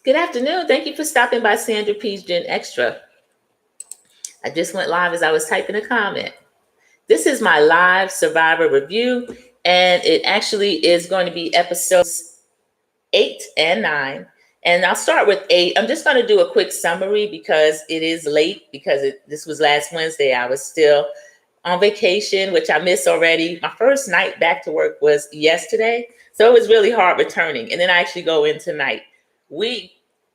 Good afternoon. Thank you for stopping by Sandra P's Gen Xtra. I just went live as I was typing a comment. This is my live Survivor review, and it actually is going to be episodes 8 and 9. And I'll start with 8. I'm just going to do a quick summary because it is late because this was last Wednesday. I was still on vacation, which I missed already. My first night back to work was yesterday, so it was really hard returning. And then I actually go in tonight.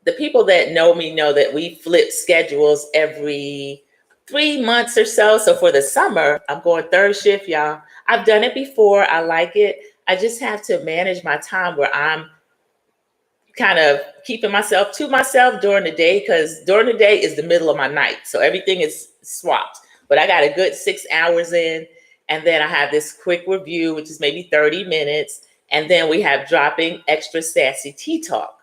The people that know me know that we flip schedules every 3 months or so. So for the summer, I'm going third shift, y'all. I've done it before. I like it. I just have to manage my time where I'm kind of keeping myself to myself during the day, because during the day is the middle of my night. So everything is swapped. But I got a good 6 hours in. And then I have this quick review, which is maybe 30 minutes. And then we have dropping extra sassy tea talk.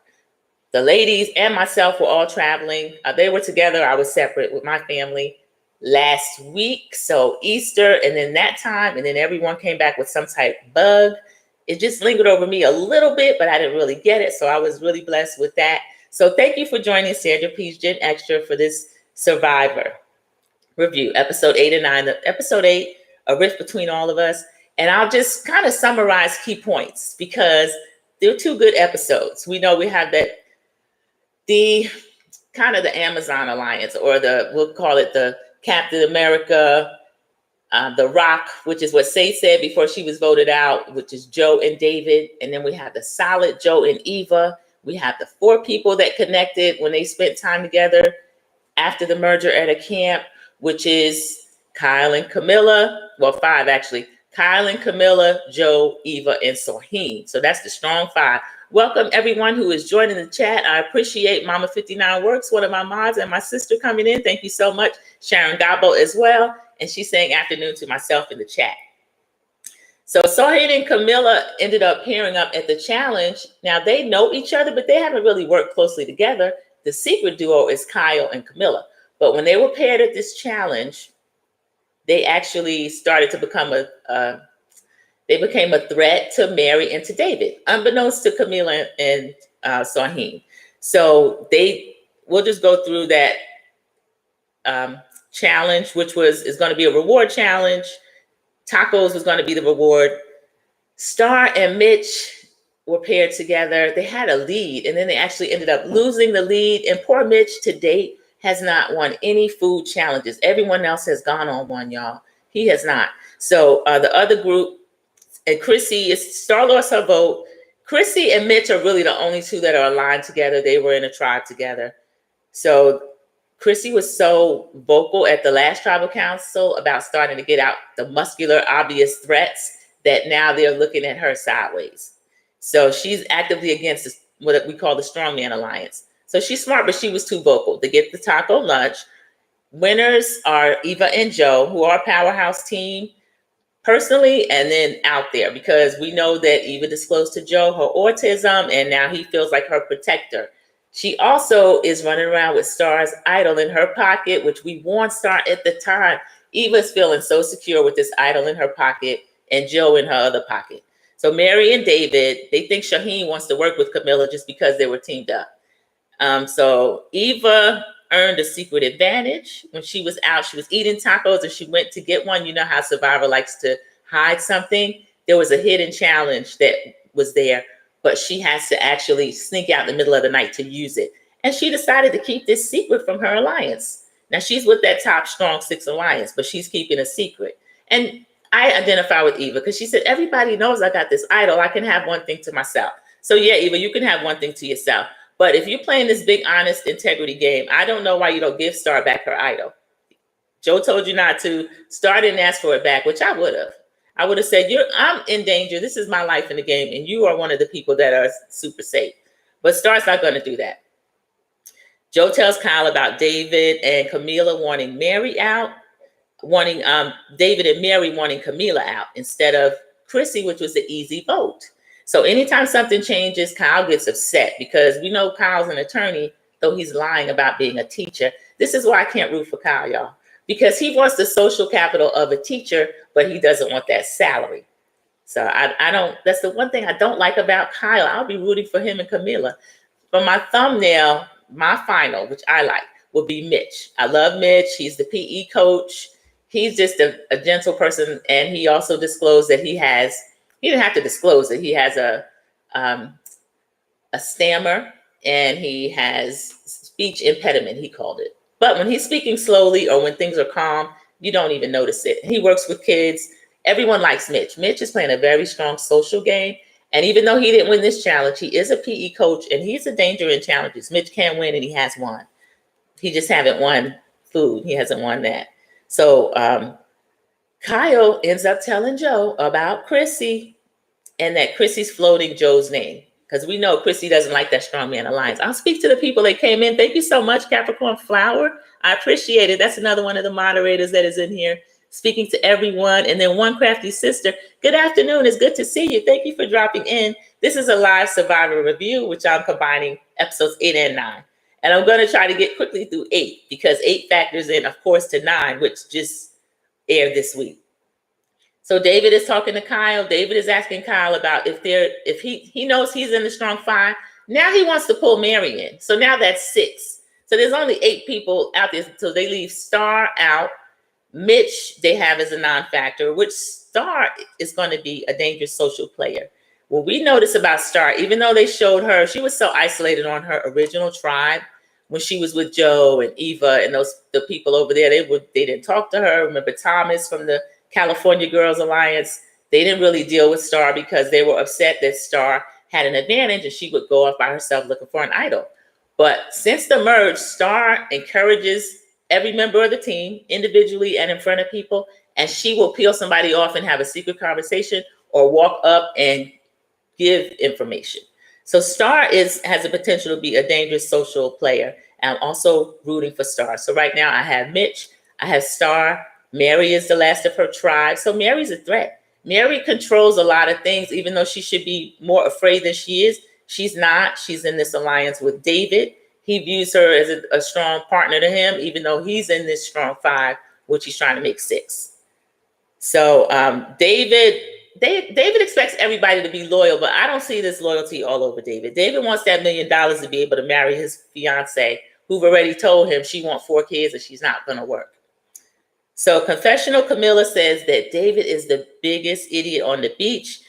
The ladies and myself were all traveling. They were together. I was separate with my family last week. So Easter and then that time, and then everyone came back with some type of bug. It just lingered over me a little bit, but I didn't really get it. So I was really blessed with that. So thank you for joining Sandra P's Gen Xtra for this Survivor review, episode 8 and 9. Episode 8, a rift between all of us. And I'll just kind of summarize key points because they're 2 good episodes. We know we have the kind of the Amazon Alliance, or we'll call it the Captain America, the Rock, which is what Say said before she was voted out, which is Joe and David. And then we have the solid Joe and Eva. We have the 4 people that connected when they spent time together after the merger at a camp, which is Kyle and Camilla. Well, 5 actually. Kyle and Camilla, Joe, Eva, and Soheen. So that's the strong 5. Welcome everyone who is joining the chat. I appreciate Mama 59 Works, one of my moms, and my sister coming in. Thank you so much. Sharon Gabo as well. And she's saying afternoon to myself in the chat. So Soheen and Camilla ended up pairing up at the challenge. Now they know each other, but they haven't really worked closely together. The secret duo is Kyle and Camilla. But when they were paired at this challenge, they actually started to become they became a threat to Mary and to David, unbeknownst to Camilla and Soheen. So we'll just go through that challenge, which is going to be a reward challenge. Tacos was going to be the reward. Star and Mitch were paired together. They had a lead, and then they actually ended up losing the lead. And poor Mitch to date has not won any food challenges. Everyone else has gone on one, y'all. He has not. So the other group, and Star lost her vote. Chrissy and Mitch are really the only 2 that are aligned together. They were in a tribe together. So Chrissy was so vocal at the last tribal council about starting to get out the muscular, obvious threats that now they're looking at her sideways. So she's actively against what we call the Strongman Alliance. So she's smart, but she was too vocal to get the taco lunch. Winners are Eva and Joe, who are a powerhouse team personally and then out there, because we know that Eva disclosed to Joe her autism, and now he feels like her protector. She also is running around with Star's idol in her pocket, which we warned Star at the time. Eva's feeling so secure with this idol in her pocket and Joe in her other pocket. So Mary and David, they think Shaheen wants to work with Camilla just because they were teamed up. So Eva earned a secret advantage. When she was out, she was eating tacos and she went to get one. You know how Survivor likes to hide something. There was a hidden challenge that was there, but she has to actually sneak out in the middle of the night to use it. And she decided to keep this secret from her alliance. Now she's with that top strong 6 alliance, but she's keeping a secret. And I identify with Eva because she said, everybody knows I got this idol. I can have one thing to myself. So yeah, Eva, you can have one thing to yourself. But if you're playing this big, honest integrity game, I don't know why you don't give Star back her idol. Joe told you not to. Star didn't ask for it back, which I would have. I would have said, I'm in danger. This is my life in the game, and you are one of the people that are super safe. But Star's not going to do that. Joe tells Kyle about David and Camila wanting Mary out, wanting David and Mary wanting Camila out instead of Chrissy, which was the easy vote. So anytime something changes, Kyle gets upset because we know Kyle's an attorney, though he's lying about being a teacher. This is why I can't root for Kyle, y'all, because he wants the social capital of a teacher, but he doesn't want that salary. So I don't, that's the one thing I don't like about Kyle. I'll be rooting for him and Camila. For my thumbnail, my final, which I like, will be Mitch. I love Mitch. He's the PE coach. He's just a gentle person. And he also disclosed that he didn't have to disclose it. He has a stammer and he has speech impediment, he called it. But when he's speaking slowly or when things are calm, you don't even notice it. He works with kids. Everyone likes Mitch. Mitch is playing a very strong social game. And even though he didn't win this challenge, he is a PE coach and he's a danger in challenges. Mitch can win and he has won. He just haven't won food. He hasn't won that. So Kyle ends up telling Joe about Chrissy and that Chrissy's floating Joe's name. Because we know Chrissy doesn't like that strongman alliance. I'll speak to the people that came in. Thank you so much, Capricorn Flower. I appreciate it. That's another one of the moderators that is in here speaking to everyone. And then One Crafty Sister, good afternoon. It's good to see you. Thank you for dropping in. This is a live Survivor review, which I'm combining episodes 8 and 9. And I'm going to try to get quickly through 8 because 8 factors in, of course, to 9, which just aired this week. So David is talking to Kyle. David is asking Kyle about if he knows he's in the strong 5. Now he wants to pull Mary in. So now that's 6. So there's only 8 people out there. So they leave Star out. Mitch they have as a non-factor, which Star is going to be a dangerous social player. What we notice about Star, even though they showed her, she was so isolated on her original tribe when she was with Joe and Eva and the people over there. They didn't talk to her. Remember Thomas from the California Girls Alliance, they didn't really deal with Star because they were upset that Star had an advantage and she would go off by herself looking for an idol. But since the merge, Star encourages every member of the team individually and in front of people, and she will peel somebody off and have a secret conversation or walk up and give information. So Star has the potential to be a dangerous social player. And I'm also rooting for Star. So right now I have Mitch, I have Star. Mary is the last of her tribe. So Mary's a threat. Mary controls a lot of things, even though she should be more afraid than she is. She's not. She's in this alliance with David. He views her as a strong partner to him, even though he's in this strong 5, which he's trying to make 6. So David expects everybody to be loyal, but I don't see this loyalty all over David. David wants that $1 million to be able to marry his fiance, who've already told him she wants 4 kids and she's not going to work. So Confessional Camilla says that David is the biggest idiot on the beach.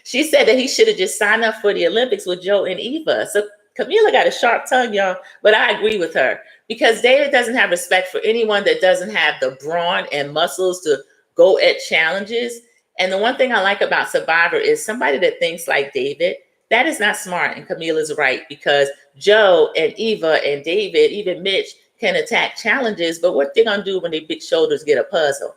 She said that he should have just signed up for the Olympics with Joe and Eva. So Camilla got a sharp tongue, y'all, but I agree with her because David doesn't have respect for anyone that doesn't have the brawn and muscles to go at challenges. And the one thing I like about Survivor is somebody that thinks like David. That is not smart. And Camilla's right because Joe and Eva and David, even Mitch, can attack challenges, but what they're going to do when their big shoulders get a puzzle?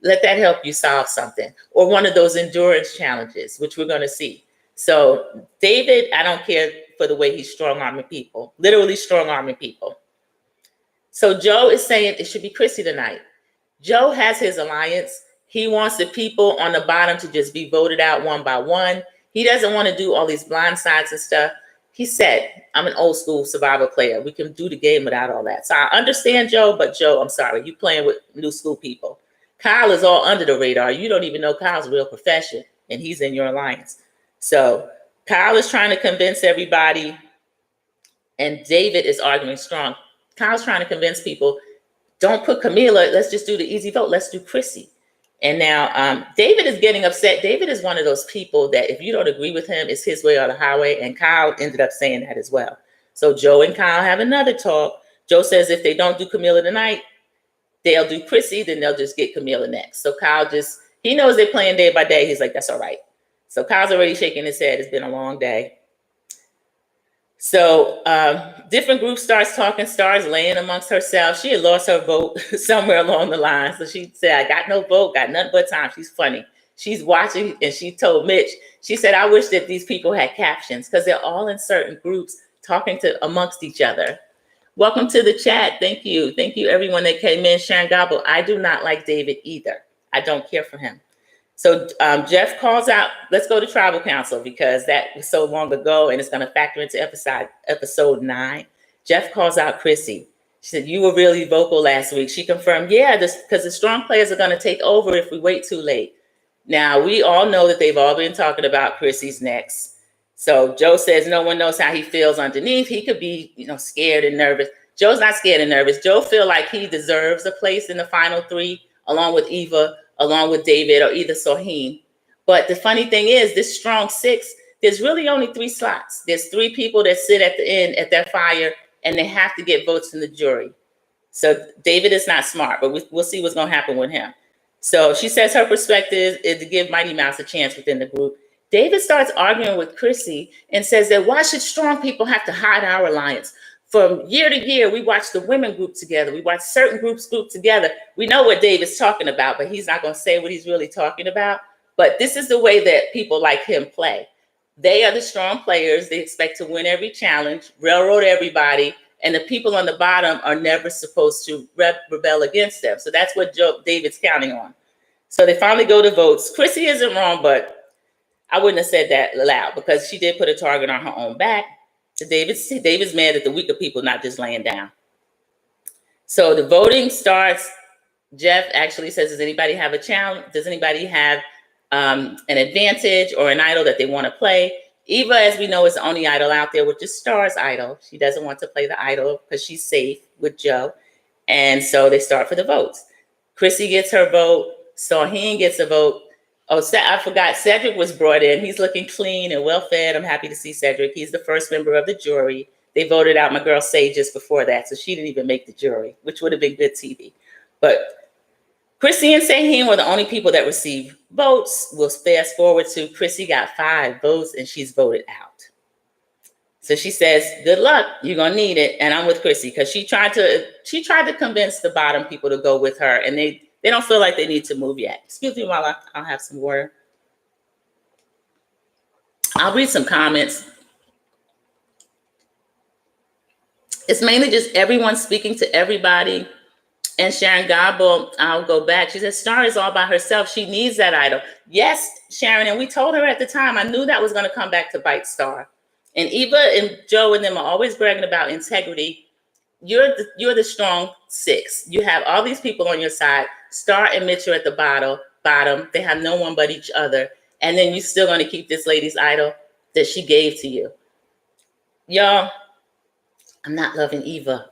Let that help you solve something. Or one of those endurance challenges, which we're going to see. So David, I don't care for the way he's strong-arming people, literally strong-arming people. So Joe is saying it should be Chrissy tonight. Joe has his alliance. He wants the people on the bottom to just be voted out one by one. He doesn't want to do all these blind sides and stuff. He said, I'm an old school Survivor player. We can do the game without all that. So I understand Joe, but Joe, I'm sorry. You playing with new school people. Kyle is all under the radar. You don't even know Kyle's real profession, and he's in your alliance. So Kyle is trying to convince everybody, and David is arguing strong. Kyle's trying to convince people, don't put Camila. Let's just do the easy vote. Let's do Chrissy. And now David is getting upset. David is one of those people that if you don't agree with him, it's his way or the highway. And Kyle ended up saying that as well. So Joe and Kyle have another talk. Joe says if they don't do Camila tonight, they'll do Chrissy, then they'll just get Camila next. So Kyle he knows they're playing day by day. He's like, that's all right. So Kyle's already shaking his head. It's been a long day. So different group starts talking, starts laying amongst herself. She had lost her vote somewhere along the line. So she said, I got no vote, got nothing but time. She's funny. She's watching, and she told Mitch, she said, I wish that these people had captions because they're all in certain groups talking amongst each other. Welcome to the chat. Thank you. Thank you, everyone that came in. Sharon Gobble, I do not like David either. I don't care for him. So Jeff calls out, let's go to tribal council because that was so long ago and it's going to factor into episode 9. Jeff calls out Chrissy. She said, you were really vocal last week. She confirmed, yeah, because the strong players are going to take over if we wait too late. Now, we all know that they've all been talking about Chrissy's next. So Joe says no one knows how he feels underneath. He could be, scared and nervous. Joe's not scared and nervous. Joe feel like he deserves a place in the final three, along with Eva, along with David, or either Soheen. But the funny thing is, this strong six, there's really only 3 slots. There's 3 people that sit at the end at that fire, and they have to get votes from the jury. So David is not smart, but we'll see what's going to happen with him. So she says her perspective is to give Mighty Mouse a chance within the group. David starts arguing with Chrissy and says that why should strong people have to hide our alliance? From year to year, we watch the women group together. We watch certain groups group together. We know what David's talking about, but he's not going to say what he's really talking about. But this is the way that people like him play. They are the strong players. They expect to win every challenge, railroad everybody, and the people on the bottom are never supposed to rebel against them. So that's what David's counting on. So they finally go to votes. Chrissy isn't wrong, but I wouldn't have said that loud because she did put a target on her own back. So David's mad at the weaker people not just laying down. So the voting starts. Jeff actually says, does anybody have a challenge? Does anybody have an advantage or an idol that they want to play? Eva, as we know, is the only idol out there, which is Star's idol. She doesn't want to play the idol because she's safe with Joe. And so they start for the votes. Chrissy gets her vote. Soheen gets a vote. Oh, I forgot, Cedric was brought in. He's looking clean and well-fed. I'm happy to see Cedric. He's the first member of the jury. They voted out my girl Sage just before that, so she didn't even make the jury, which would have been good TV. But Chrissy and Soheen were the only people that received votes. We'll fast forward to Chrissy got 5 votes, and she's voted out. So she says, good luck, you're going to need it. And I'm with Chrissy because she tried to convince the bottom people to go with her, and they don't feel like they need to move yet. Excuse me while I'll have some water. I'll read some comments. It's mainly just everyone speaking to everybody. And Sharon Gobble, I'll go back. She says, Star is all by herself. She needs that idol. Yes, Sharon, and we told her at the time, I knew that was going to come back to bite Star. And Eva and Joe and them are always bragging about integrity. You're the strong 6. You have all these people on your side. Star and Mitch are at the bottom. They have no one but each other. And then you're still going to keep this lady's idol that she gave to you. Y'all, I'm not loving Eva.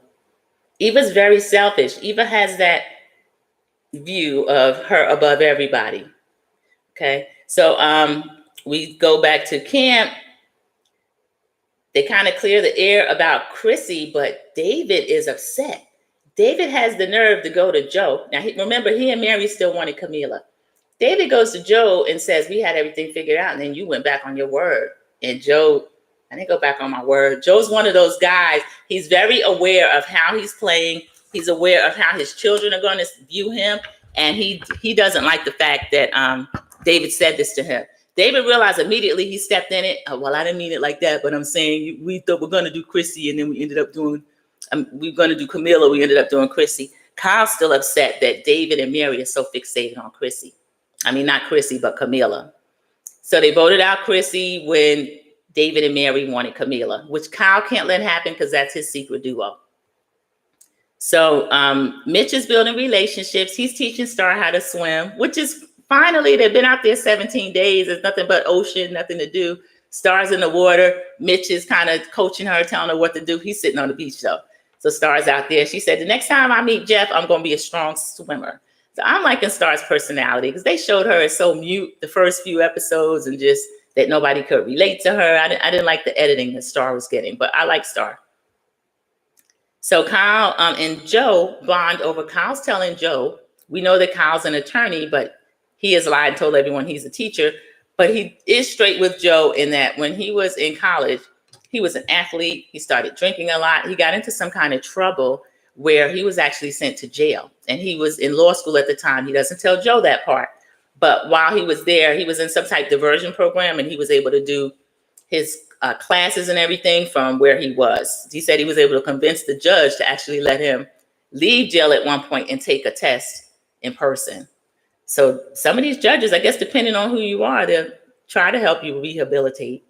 Eva's very selfish. Eva has that view of her above everybody. Okay. So we go back to camp. They kind of clear the air about Chrissy, but David is upset. David has the nerve to go to Joe. Now, remember, he and Mary still wanted Camila. David goes to Joe and says, we had everything figured out, and then you went back on your word. And Joe, I didn't go back on my word. Joe's one of those guys. He's very aware of how he's playing. He's aware of how his children are going to view him. And he doesn't like the fact that David said this to him. David realized immediately he stepped in it. Oh, well, I didn't mean it like that, but I'm saying we thought we're going to do Chrissy, and then we ended up doing, we're going to do Camila. We ended up doing Chrissy. Kyle's still upset that David and Mary are so fixated on Chrissy. I mean, not Chrissy, but Camila. So they voted out Chrissy when David and Mary wanted Camila, which Kyle can't let happen because that's his secret duo. So Mitch is building relationships. He's teaching Star how to swim, which is finally, they've been out there 17 days. There's nothing but ocean, nothing to do. Star's in the water. Mitch is kind of coaching her, telling her what to do. He's sitting on the beach though. So Star's out there. She said, the next time I meet Jeff, I'm going to be a strong swimmer. So I'm liking Star's personality because they showed her as so mute the first few episodes and just that nobody could relate to her. I didn't like the editing that Star was getting, but I like Star. So Kyle and Joe bond over Kyle's telling Joe, we know that Kyle's an attorney, but he has lied and told everyone he's a teacher. But he is straight with Joe in that when he was in college, he was an athlete. He started drinking a lot. He got into some kind of trouble where he was actually sent to jail. And he was in law school at the time. He doesn't tell Joe that part. But while he was there, he was in some type of diversion program, and he was able to do his classes and everything from where he was. He said he was able to convince the judge to actually let him leave jail at one point and take a test in person. So some of these judges, I guess, depending on who you are, they'll try to help you rehabilitate.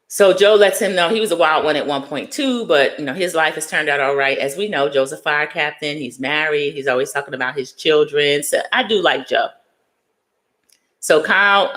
So Joe lets him know he was a wild one at one point too, but his life has turned out all right. As we know, Joe's a fire captain. He's married. He's always talking about his children. So I do like Joe. So Kyle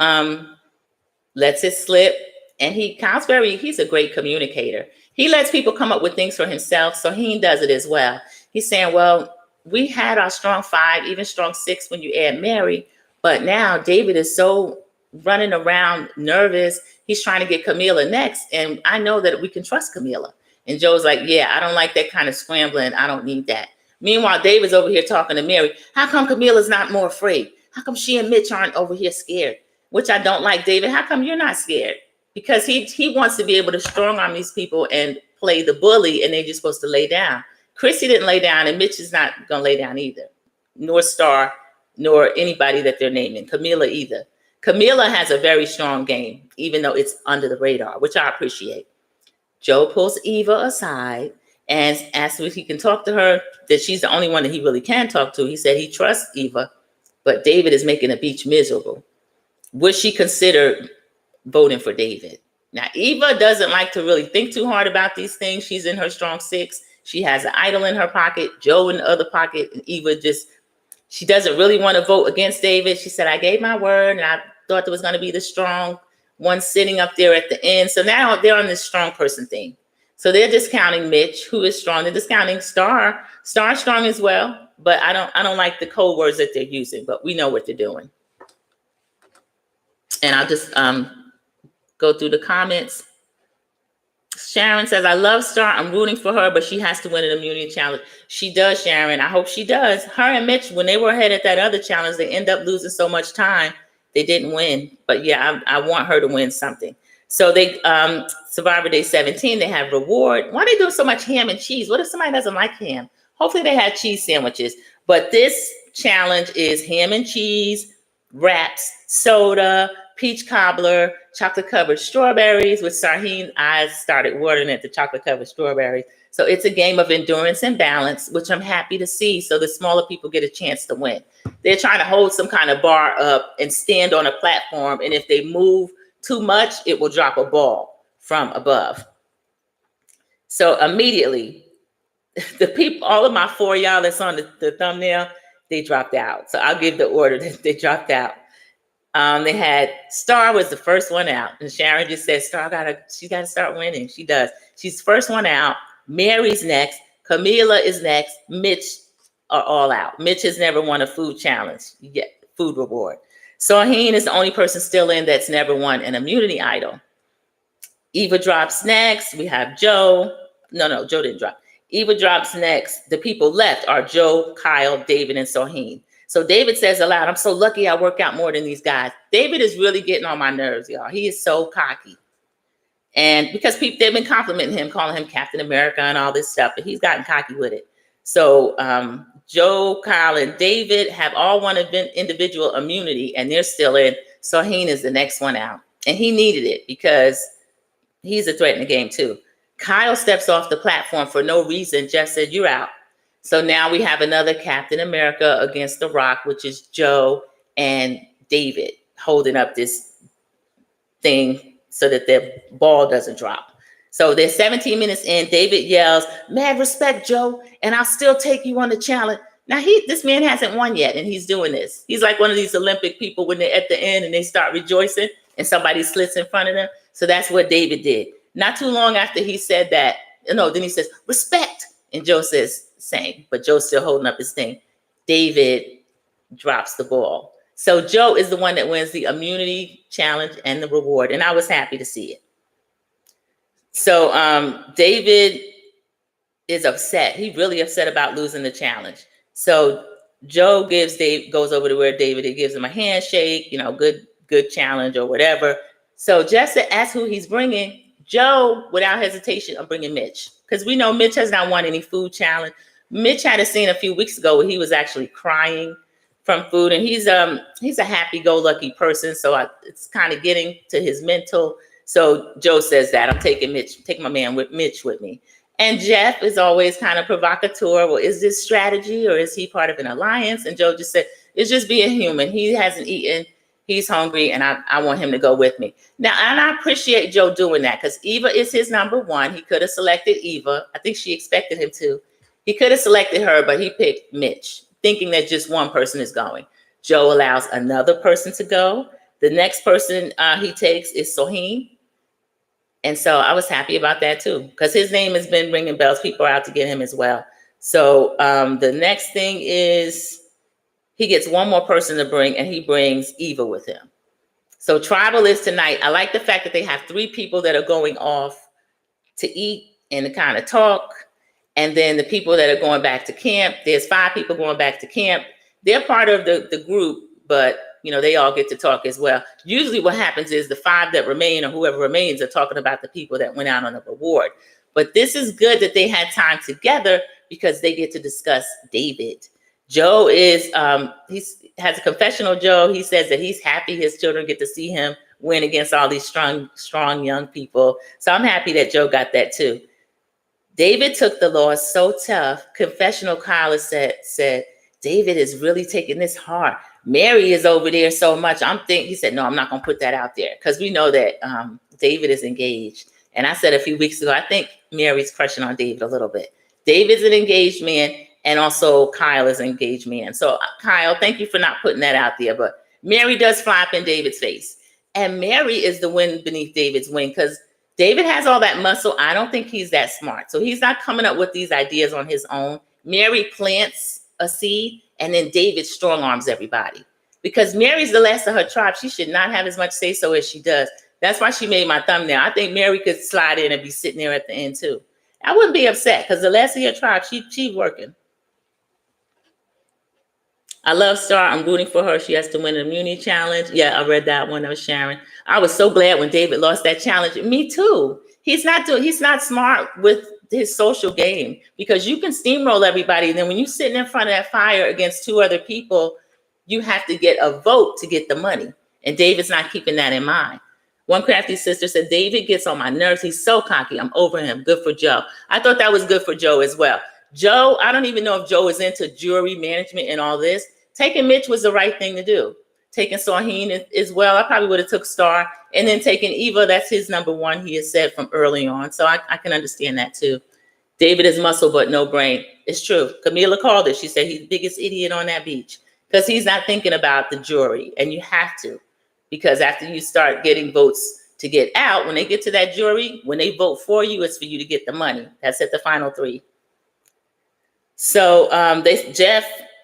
lets it slip. And he's a great communicator. He lets people come up with things for himself. So he does it as well. He's saying, well, we had our strong 5, even strong 6 when you add Mary. But now David is so running around nervous. He's trying to get Camila next. And I know that we can trust Camila. And Joe's like, yeah, I don't like that kind of scrambling. I don't need that. Meanwhile, David's over here talking to Mary. How come Camila's not more afraid? How come she and Mitch aren't over here scared? Which I don't like. David, how come you're not scared? Because he wants to be able to strong arm these people and play the bully, and they're just supposed to lay down. Chrissy didn't lay down, and Mitch is not going to lay down either. Nor Star, nor anybody that they're naming. Camila either. Camila has a very strong game, even though it's under the radar, which I appreciate. Joe pulls Eva aside and asks if he can talk to her, that she's the only one that he really can talk to. He said he trusts Eva, but David is making the beach miserable. Would she consider voting for David? Now, Eva doesn't like to really think too hard about these things. She's in her strong 6. She has an idol in her pocket, Joe in the other pocket, and Eva she doesn't really want to vote against David. She said, I gave my word, and I thought there was going to be the strong one sitting up there at the end. So now they're on this strong person thing. So they're discounting Mitch, who is strong. They're discounting Star. Star's strong as well, but I don't like the code words that they're using, but we know what they're doing. And I'll just go through the comments. Sharon says, I love Star. I'm rooting for her, but she has to win an immunity challenge. She does, Sharon. I hope she does. Her and Mitch, when they were ahead at that other challenge, they end up losing so much time. They didn't win. But yeah, I want her to win something. So they Survivor Day 17, they have reward. Why are they doing so much ham and cheese? What if somebody doesn't like ham? Hopefully they have cheese sandwiches. But this challenge is ham and cheese, wraps, soda, peach cobbler, chocolate covered strawberries. With Sarheen, I started watering at the chocolate covered strawberries. So it's a game of endurance and balance, which I'm happy to see. So the smaller people get a chance to win. They're trying to hold some kind of bar up and stand on a platform. And if they move too much, it will drop a ball from above. So immediately, the people, all of my 4 y'all that's on the thumbnail, they dropped out. So I'll give the order that they dropped out. They had Star was the first one out, and Sharon just said Star she gotta start winning. She does. She's first one out. Mary's next. Camila is next. Mitch are all out. Mitch has never won a food challenge yet, food reward. Sarheen is the only person still in that's never won an immunity idol. Eva drops next. We have Joe. No, Joe didn't drop. Eva drops next. The people left are Joe, Kyle, David, and Sarheen. So David says aloud, I'm so lucky I work out more than these guys. David is really getting on my nerves, y'all. He is so cocky. And because they've been complimenting him, calling him Captain America and all this stuff, but he's gotten cocky with it. So Joe, Kyle, and David have all won individual immunity, and they're still in. Sarheen is the next one out. And he needed it because he's a threat in the game too. Kyle steps off the platform for no reason, just said, you're out. So now we have another Captain America against The Rock, which is Joe and David holding up this thing so that their ball doesn't drop. So they're 17 minutes in. David yells, mad respect, Joe, and I'll still take you on the challenge. Now, this man hasn't won yet, and he's doing this. He's like one of these Olympic people when they're at the end and they start rejoicing and somebody slits in front of them. So that's what David did. Not too long after he said that, then he says, respect. And Joe says, same, but Joe's still holding up his thing. David drops the ball. So Joe is the one that wins the immunity challenge and the reward. And I was happy to see it. So David is upset. He's really upset about losing the challenge. So Joe goes over to where David, he gives him a handshake, good challenge or whatever. So just to ask who he's bringing, Joe, without hesitation, I'm bringing Mitch. Because we know Mitch has not won any food challenge. Mitch had a scene a few weeks ago where he was actually crying from food. And he's a happy-go-lucky person. So it's kind of getting to his mental. So Joe says that. I'm taking my man Mitch with me. And Jeff is always kind of provocateur. Well, is this strategy or is he part of an alliance? And Joe just said, it's just being human. He hasn't eaten. He's hungry, and I want him to go with me. Now, and I appreciate Joe doing that because Eva is his number one. He could have selected Eva. I think she expected him to. He could have selected her, but he picked Mitch, thinking that just one person is going. Joe allows another person to go. The next person he takes is Sarheen. And so I was happy about that too, because his name has been ringing bells. People are out to get him as well. So the next thing is he gets one more person to bring, and he brings Eva with him. So tribal is tonight. I like the fact that they have 3 people that are going off to eat and to kind of talk. And then the people that are going back to camp, there's 5 people going back to camp. They're part of the group, but they all get to talk as well. Usually what happens is the 5 that remain or whoever remains are talking about the people that went out on the reward. But this is good that they had time together because they get to discuss David. Joe is, he has a confessional, Joe. He says that he's happy his children get to see him win against all these strong young people. So I'm happy that Joe got that too. David took the loss so tough. Confessional Kyle said, David is really taking this hard. Mary is over there so much. He said, no, I'm not going to put that out there because we know that David is engaged. And I said a few weeks ago, I think Mary's crushing on David a little bit. David's an engaged man, and also Kyle is an engaged man. So Kyle, thank you for not putting that out there. But Mary does fly up in David's face. And Mary is the wind beneath David's wing because David has all that muscle. I don't think he's that smart. So he's not coming up with these ideas on his own. Mary plants a seed, and then David strong arms everybody. Because Mary's the last of her tribe. She should not have as much say-so as she does. That's why she made my thumbnail. I think Mary could slide in and be sitting there at the end too. I wouldn't be upset because the last of your tribe, she's working. I love Star. I'm rooting for her. She has to win an immunity challenge. Yeah, I read that one. That was Sharon. I was so glad when David lost that challenge. Me too. He's not smart with his social game because you can steamroll everybody. And then when you're sitting in front of that fire against 2 other people, you have to get a vote to get the money. And David's not keeping that in mind. One crafty sister said, David gets on my nerves. He's so cocky. I'm over him. Good for Joe. I thought that was good for Joe as well. Joe, I don't even know if Joe is into jury management and all this. Taking Mitch was the right thing to do. Taking Saheen as well. I probably would have took Star. And then taking Eva, that's his number 1, he has said from early on. So I can understand that too. David is muscle, but no brain. It's true. Camila called it. She said he's the biggest idiot on that beach because he's not thinking about the jury. And you have to, because after you start getting votes to get out, when they get to that jury, when they vote for you, it's for you to get the money. That's at the final 3. So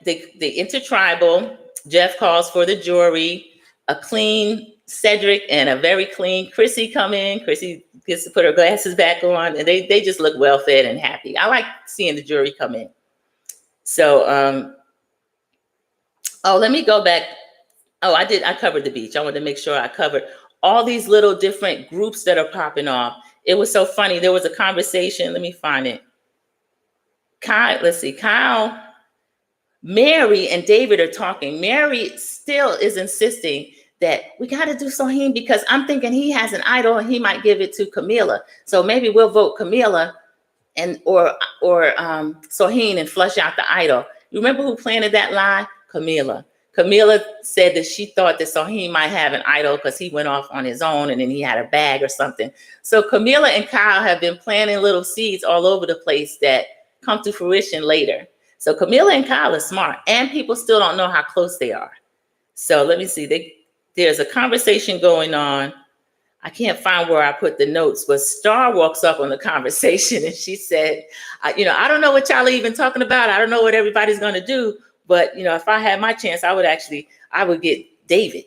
the intertribal, Jeff calls for the jury, a clean Cedric and a very clean Chrissy come in. Chrissy gets to put her glasses back on, and they just look well fed and happy. I like seeing the jury come in. So, let me go back. I covered the beach. I wanted to make sure I covered all these little different groups that are popping off. It was so funny. There was a conversation. Let me find it. Kyle, Mary and David are talking. Mary still is insisting that we got to do Saheen because I'm thinking he has an idol and he might give it to Camila. So maybe we'll vote Camila or Saheen and flush out the idol. You remember who planted that lie? Camila. Camila said that she thought that Saheen might have an idol because he went off on his own and then he had a bag or something. So Camila and Kyle have been planting little seeds all over the place that come to fruition later. So Camila and Kyle are smart, and people still don't know how close they are. So let me see. There's a conversation going on. I can't find where I put the notes, but Star walks up on the conversation and she said, I don't know what y'all are even talking about. I don't know what everybody's going to do. But, if I had my chance, I would get David.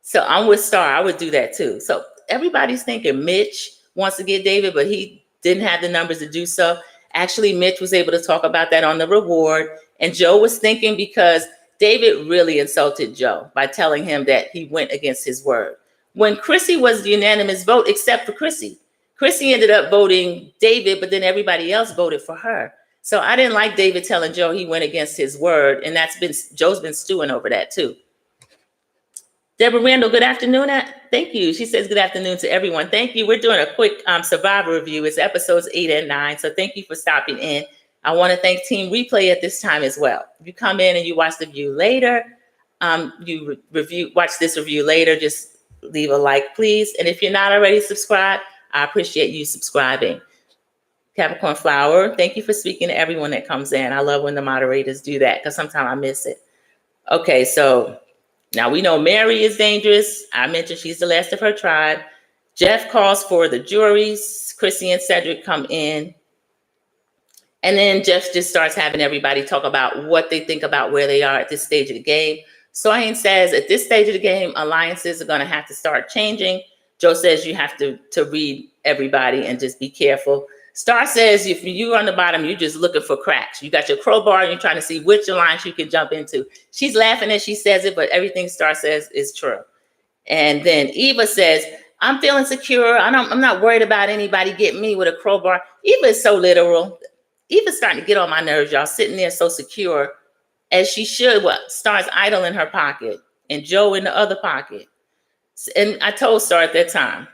So I'm with Star. I would do that too. So everybody's thinking Mitch wants to get David, but he didn't have the numbers to do so. Actually, Mitch was able to talk about that on the reward. And Joe was thinking because David really insulted Joe by telling him that he went against his word. When Chrissy was the unanimous vote, except for Chrissy. Chrissy ended up voting David, but then everybody else voted for her. So I didn't like David telling Joe he went against his word. And Joe's been stewing over that too. Deborah Randall, good afternoon. Thank you. She says good afternoon to everyone. Thank you. We're doing a quick Survivor review. It's episodes 8 and 9. So thank you for stopping in. I want to thank Team Replay at this time as well. If you come in and you watch the view later, watch this review later, just leave a like, please. And if you're not already subscribed, I appreciate you subscribing. Capricorn Flower, thank you for speaking to everyone that comes in. I love when the moderators do that because sometimes I miss it. Okay, so now we know Mary is dangerous. I mentioned she's the last of her tribe. Jeff calls for the juries. Chrissy and Cedric come in. And then Jeff just starts having everybody talk about what they think about where they are at this stage of the game. Sohain says at this stage of the game, alliances are going to have to start changing. Joe says you have to read everybody and just be careful. Star says if you're on the bottom, you're just looking for cracks. You got your crowbar and you're trying to see which alliance you can jump into. She's laughing as she says it, but everything Star says is true. And then Eva says, I'm feeling secure. I'm not worried about anybody getting me with a crowbar. Eva is so literal. Eva's starting to get on my nerves, y'all, sitting there so secure as she should. What? Star's idol in her pocket and Joe in the other pocket. And I told Star at that time,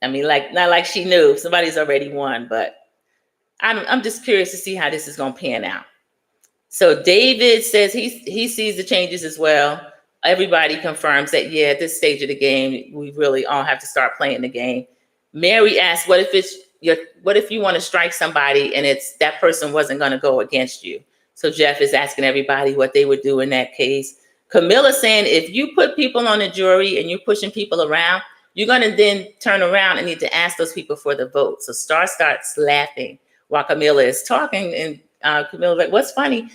I mean, like, not like she knew somebody's already won, but I'm just curious to see how this is going to pan out. So David says he sees the changes as well. Everybody confirms that, yeah, at this stage of the game, we really all have to start playing the game. Mary asks, what if you want to strike somebody and it's that person wasn't going to go against you? So Jeff is asking everybody what they would do in that case. Camilla's saying if you put people on a jury and you're pushing people around, you're going to then turn around and need to ask those people for the vote. So Star starts laughing while Camilla is talking, and Camilla's like, what's funny?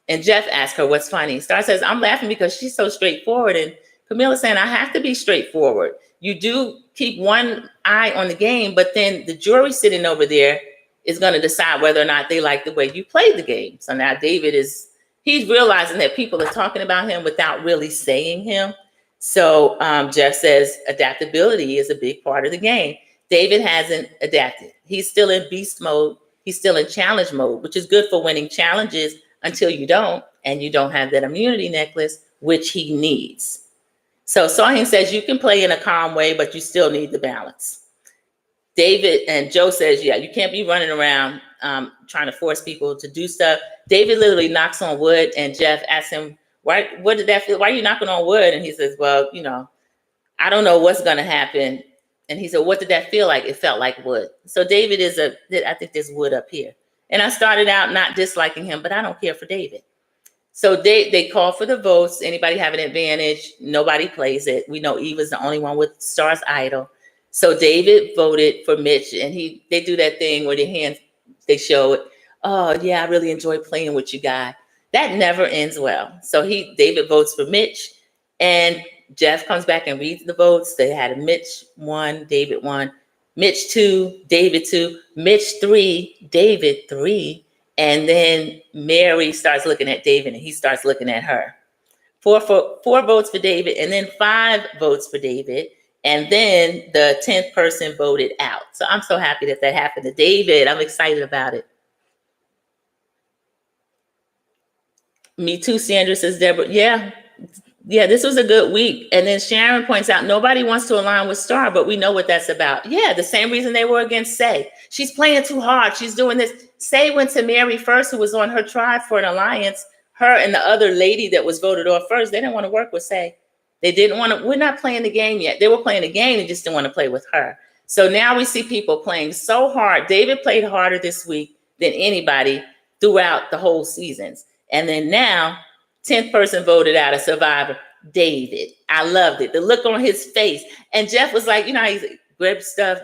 And Jeff asks her what's funny. Star says, I'm laughing because she's so straightforward. And Camilla's saying, I have to be straightforward. You do keep one eye on the game, but then the jury sitting over there is going to decide whether or not they like the way you played the game. So now David he's realizing that people are talking about him without really saying him. So Jeff says adaptability is a big part of the game. David hasn't adapted. He's still in beast mode. He's still in challenge mode, which is good for winning challenges until you don't, and you don't have that immunity necklace, which he needs. So Sohain says you can play in a calm way, but you still need the balance. David and Joe says, yeah, you can't be running around trying to force people to do stuff. David literally knocks on wood, and Jeff asks him, what did that feel? Why are you knocking on wood? And he says, well, I don't know what's going to happen. And he said, what did that feel like? It felt like wood. So David I think there's wood up here. And I started out not disliking him, but I don't care for David. So they call for the votes. Anybody have an advantage? Nobody plays it. We know Eva's the only one with Star's idol. So David voted for Mitch, and they do that thing where their hands, they show it. Oh yeah, I really enjoy playing with you, guy. That never ends well. So David votes for Mitch, and Jeff comes back and reads the votes. They had a Mitch 1, David 1, Mitch 2, David 2, Mitch 3, David 3. And then Mary starts looking at David and he starts looking at her. 4 votes for David, and then 5 votes for David. And then the 10th person voted out. So I'm so happy that happened to David. I'm excited about it. Me too, Sandra, says Deborah. Yeah, this was a good week. And then Sharon points out nobody wants to align with Star, but we know what that's about. Yeah, the same reason they were against Say. She's playing too hard. She's doing this. Say went to Mary first, who was on her tribe for an alliance. Her and the other lady that was voted off first, they didn't want to work with Say. They didn't want to. We're not playing the game yet. They were playing the game. They just didn't want to play with her. So now we see people playing so hard. David played harder this week than anybody throughout the whole seasons. And then now, 10th person voted out, a survivor, David. I loved it. The look on his face. And Jeff was like, he's like, grab stuff.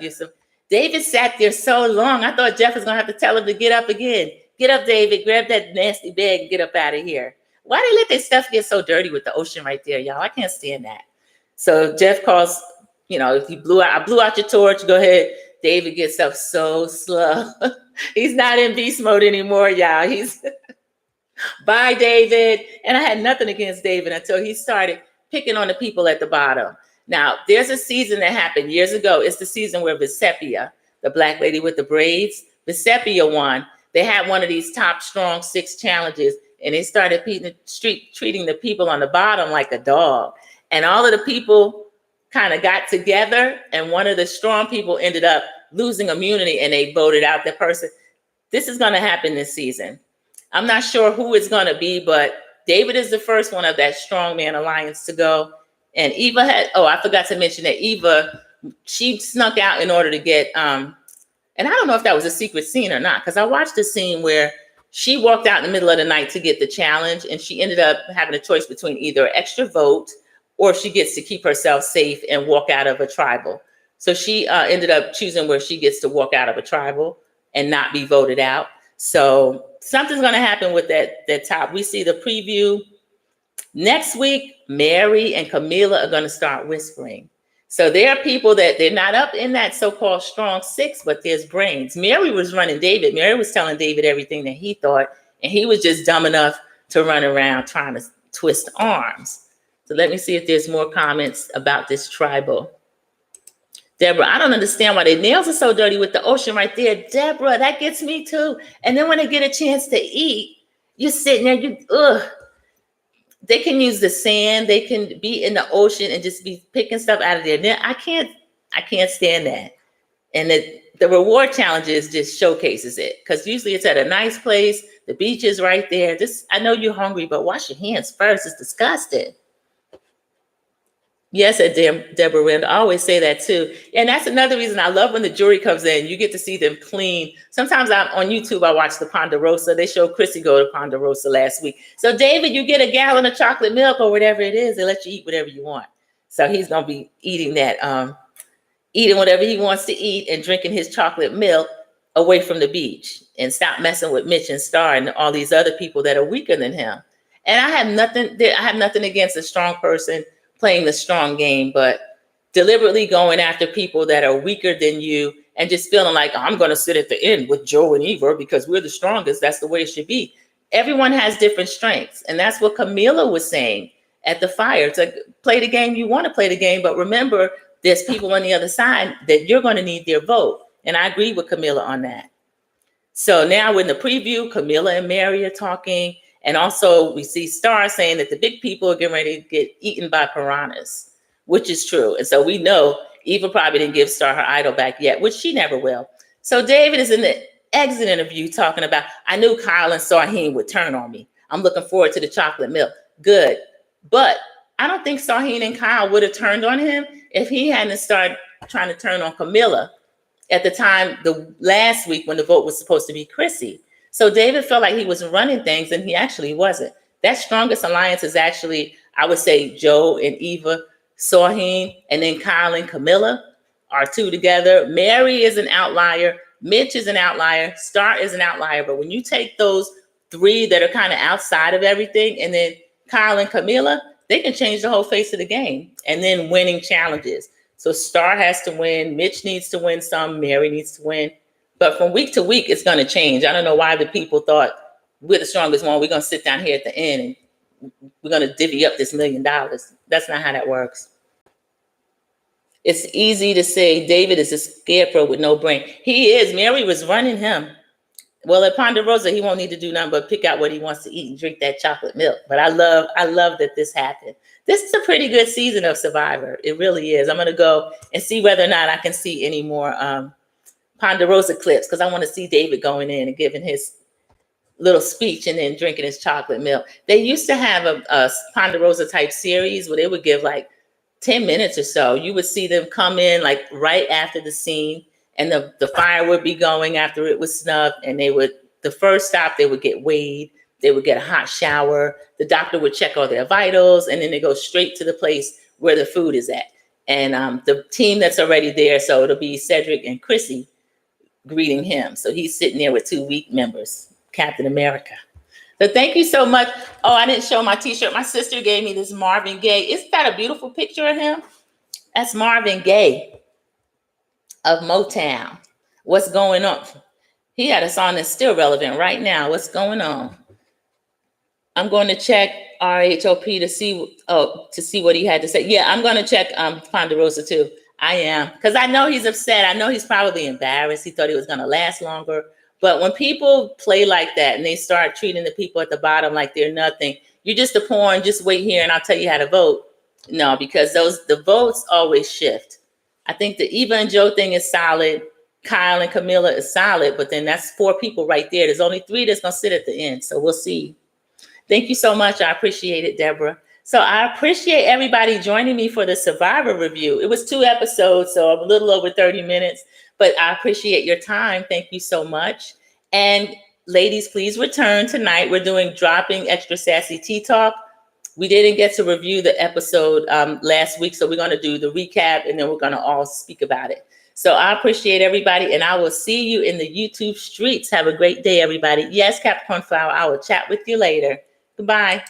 David sat there so long. I thought Jeff was going to have to tell him to get up again. Get up, David. Grab that nasty bag and get up out of here. Why they let their stuff get so dirty with the ocean right there, y'all? I can't stand that. So Jeff calls, if you I blew out your torch, go ahead. David gets up so slow. He's not in beast mode anymore, y'all. He's bye, David. And I had nothing against David until he started picking on the people at the bottom. Now, there's a season that happened years ago. It's the season where Visepia, the black lady with the braids, Visepia won. They had one of these top strong 6 challenges, and they started treating the people on the bottom like a dog. And all of the people kind of got together, and one of the strong people ended up losing immunity, and they voted out that person. This is going to happen this season. I'm not sure who it's going to be, but David is the first one of that strongman alliance to go. And Eva I forgot to mention that Eva, she snuck out in order to get, and I don't know if that was a secret scene or not, because I watched a scene where she walked out in the middle of the night to get the challenge, and she ended up having a choice between either an extra vote or she gets to keep herself safe and walk out of a tribal. So she ended up choosing where she gets to walk out of a tribal and not be voted out. So something's going to happen with that top. We see the preview. Next week, Mary and Camila are going to start whispering. So there are people that they're not up in that so-called strong six, but there's brains. Mary was running David. Mary was telling David everything that he thought, and he was just dumb enough to run around trying to twist arms. So let me see if there's more comments about this tribal. Deborah, I don't understand why their nails are so dirty with the ocean right there. Deborah, that gets me too. And then when they get a chance to eat, you're sitting there, they can use the sand. They can be in the ocean and just be picking stuff out of there. Then I can't stand that. And the reward challenges just showcases it, because usually it's at a nice place. The beach is right there. I know you're hungry, but wash your hands first. It's disgusting. Yes, Deborah Randall. I always say that too. And that's another reason I love when the jury comes in. You get to see them clean. Sometimes on YouTube, I watch the Ponderosa. They showed Chrissy go to Ponderosa last week. So David, you get a gallon of chocolate milk or whatever it is. They let you eat whatever you want. So he's going to be eating that, eating whatever he wants to eat and drinking his chocolate milk away from the beach, and stop messing with Mitch and Star and all these other people that are weaker than him. And I have nothing against a strong person playing the strong game, but deliberately going after people that are weaker than you and just feeling like, oh, I'm going to sit at the end with Joe and Eva because we're the strongest. That's the way it should be. Everyone has different strengths. And that's what Camila was saying at the fire. It's like, play the game you want to play the game, but remember, there's people on the other side that you're going to need their vote. And I agree with Camila on that. So now in the preview, Camila and Mary are talking. And also we see Star saying that the big people are getting ready to get eaten by piranhas, which is true. And so we know Eva probably didn't give Star her idol back yet, which she never will. So David is in the exit interview talking about, I knew Kyle and Sarheen would turn on me. I'm looking forward to the chocolate milk. Good. But I don't think Sarheen and Kyle would have turned on him if he hadn't started trying to turn on Camila at the time, the last week when the vote was supposed to be Chrissy. So David felt like he was running things, and he actually wasn't. That strongest alliance is actually, I would say, Joe and Eva, Sarheen, and then Kyle and Camila are two together. Mary is an outlier. Mitch is an outlier. Star is an outlier. But when you take those three that are kind of outside of everything, and then Kyle and Camila, they can change the whole face of the game. And then winning challenges. So Star has to win. Mitch needs to win some. Mary needs to win. But from week to week, it's going to change. I don't know why the people thought we're the strongest one. We're going to sit down here at the end and we're going to divvy up this $1 million. That's not how that works. It's easy to say David is a scarecrow with no brain. He is. Mary was running him. Well, at Ponderosa, he won't need to do nothing but pick out what he wants to eat and drink that chocolate milk. But I love that this happened. This is a pretty good season of Survivor. It really is. I'm going to go and see whether or not I can see any more Ponderosa clips, because I want to see David going in and giving his little speech and then drinking his chocolate milk. They used to have a Ponderosa type series where they would give like 10 minutes or so. You would see them come in like right after the scene, and the fire would be going after it was snubbed, and the first stop, they would get weighed, they would get a hot shower, the doctor would check all their vitals, and then they go straight to the place where the food is at. And the team that's already there, so it'll be Cedric and Chrissy greeting him. So he's sitting there with 2 weak members, Captain America. So thank you so much. Oh, I didn't show my t-shirt. My sister gave me this Marvin Gaye. Isn't that a beautiful picture of him? That's Marvin Gaye of Motown. What's going on? He had a song that's still relevant right now. What's going on? I'm going to check RHOP to see what he had to say. Yeah, I'm going to check Ponderosa too. I am, because I know he's upset. I know he's probably embarrassed. He thought he was going to last longer. But when people play like that and they start treating the people at the bottom like they're nothing, you're just a pawn, just wait here and I'll tell you how to vote. No, because the votes always shift. I think the Eva and Joe thing is solid. Kyle and Camila is solid, but then that's 4 people right there. There's only 3 that's going to sit at the end. So we'll see. Thank you so much. I appreciate it, Deborah. So I appreciate everybody joining me for the Survivor review. It was 2 episodes, so I'm a little over 30 minutes, but I appreciate your time. Thank you so much. And ladies, please return tonight. We're doing Dropping Extra Sassy Tea Talk. We didn't get to review the episode last week, so we're going to do the recap, and then we're going to all speak about it. So I appreciate everybody, and I will see you in the YouTube streets. Have a great day, everybody. Yes, Capricorn Flower, I will chat with you later. Goodbye.